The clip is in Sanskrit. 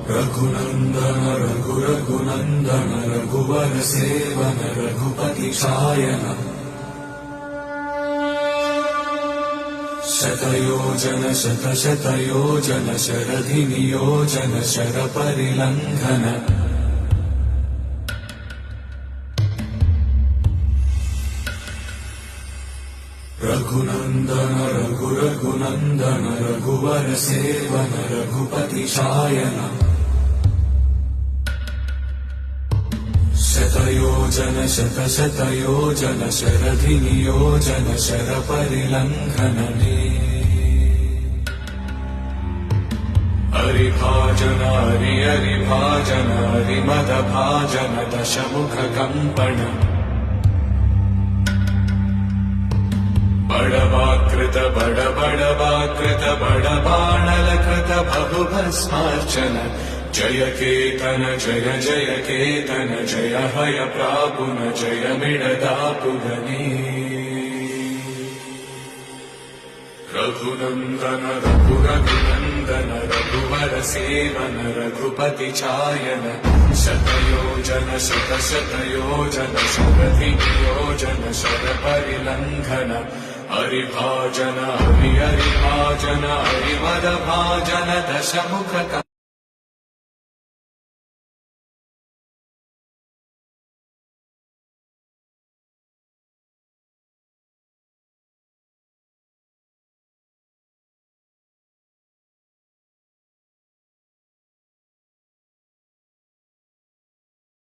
रघुनन्दन रघुनन्दन रघुवर सेवन रघुपति शायन शतयोजन शतशतयोजन शरधि नियोजन शरपरिलङ्घन रघुनन्दन रघुनन्दन रघुवर सेवन रघुपति शायन शतयोजन शतशतयोजन शरधि नियोजन शरपरिलङ्घन हरिभाजन हरिभाजन हरिमदभाजन दशमुख कंपन बड़वाकृत बड़बाणलकृत बहुभस्मार्चन जय केतन जय जय केतन जय हय प्रापुन जय मिडदापुगनी रघुनन्दन रघुनन्दन रघुवर सेवन रघुपति चायन शतयोजन शतशतयोजन शरधि नियोजन शरपरिलङ्घन हरिभाजन हरिभाजन हरिमदभाजन दशमुख